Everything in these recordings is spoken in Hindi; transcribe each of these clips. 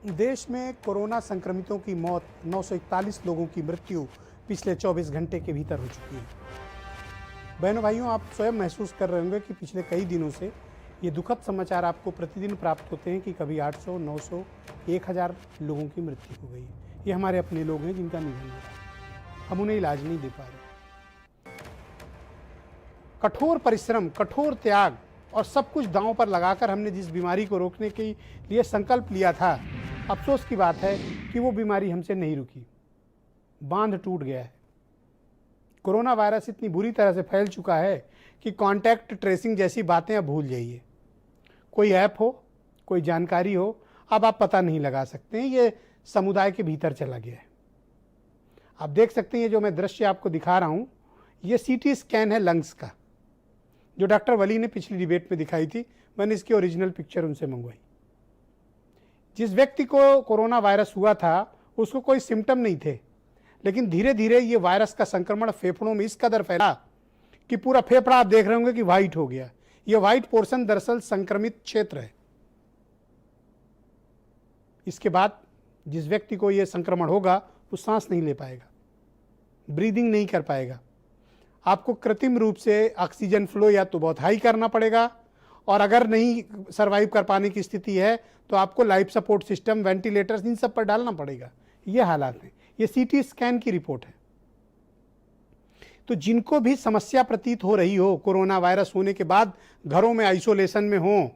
देश में कोरोना संक्रमितों की मौत 941 लोगों की मृत्यु पिछले 24 घंटे के भीतर हो चुकी है। बहनों भाइयों, आप स्वयं महसूस कर रहे होंगे कि पिछले कई दिनों से ये दुखद समाचार आपको प्रतिदिन प्राप्त होते हैं कि कभी 800, 900, 1000 लोगों की मृत्यु हो गई है। ये हमारे अपने लोग हैं जिनका निधन हो रहा है, हम उन्हें इलाज नहीं दे पा रहे। कठोर परिश्रम, कठोर त्याग और सब कुछ दांव पर लगाकर हमने जिस बीमारी को रोकने के लिए संकल्प लिया था, अफसोस की बात है कि वो बीमारी हमसे नहीं रुकी। बांध टूट गया है। कोरोना वायरस इतनी बुरी तरह से फैल चुका है कि कांटेक्ट ट्रेसिंग जैसी बातें अब भूल जाइए। कोई ऐप हो, कोई जानकारी हो, अब आप पता नहीं लगा सकते हैं। ये समुदाय के भीतर चला गया है। आप देख सकते हैं, ये जो मैं दृश्य आपको दिखा रहा हूं, ये सीटी स्कैन है लंग्स का, जो डॉक्टर वली ने पिछली डिबेट में दिखाई थी। मैंने इसकी ओरिजिनल पिक्चर उनसे मंगवाई। जिस व्यक्ति को कोरोना वायरस हुआ था उसको कोई सिम्टम नहीं थे, लेकिन धीरे धीरे ये वायरस का संक्रमण फेफड़ों में इस कदर फैला कि पूरा फेफड़ा आप देख रहे होंगे कि वाइट हो गया। ये वाइट पोर्शन दरअसल संक्रमित क्षेत्र है। इसके बाद जिस व्यक्ति को यह संक्रमण होगा वो सांस नहीं ले पाएगा, ब्रीदिंग नहीं कर पाएगा। आपको कृत्रिम रूप से ऑक्सीजन फ्लो या तो बहुत हाई करना पड़ेगा, और अगर नहीं सरवाइव कर पाने की स्थिति है तो आपको लाइफ सपोर्ट सिस्टम, वेंटिलेटर्स, इन सब पर डालना पड़ेगा। ये हालात हैं। ये सीटी स्कैन की रिपोर्ट है। तो जिनको भी समस्या प्रतीत हो रही हो, कोरोना वायरस होने के बाद घरों में आइसोलेशन में हो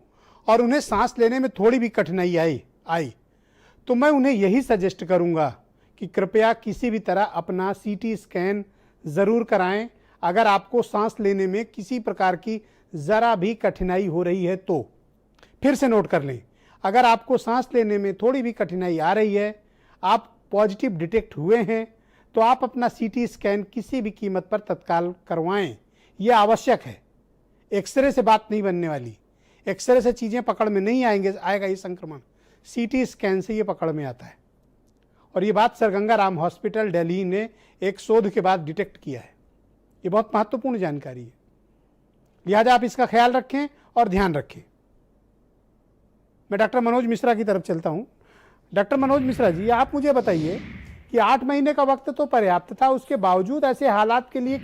और उन्हें सांस लेने में थोड़ी भी कठिनाई आई तो मैं उन्हें यही सजेस्ट करूंगा कि कृपया किसी भी तरह अपना सीटी स्कैन जरूर कराएं। अगर आपको सांस लेने में किसी प्रकार की जरा भी कठिनाई हो रही है तो फिर से नोट कर लें, अगर आपको सांस लेने में थोड़ी भी कठिनाई आ रही है, आप पॉजिटिव डिटेक्ट हुए हैं, तो आप अपना सीटी स्कैन किसी भी कीमत पर तत्काल करवाएं। यह आवश्यक है। एक्सरे से बात नहीं बनने वाली। एक्सरे से चीजें पकड़ में नहीं आएगा ये संक्रमण। सीटी स्कैन से ये पकड़ में आता है। और ये बात सर गंगा राम हॉस्पिटल दिल्ली ने एक शोध के बाद डिटेक्ट किया है। ये बहुत महत्वपूर्ण जानकारी है, लिहाजा आप इसका ख्याल रखें और ध्यान रखें। मैं डॉक्टर मनोज मिश्रा की तरफ चलता हूं। डॉक्टर मनोज मिश्रा जी, आप मुझे बताइए कि 8 महीने का वक्त तो पर्याप्त था, उसके बावजूद ऐसे हालात के लिए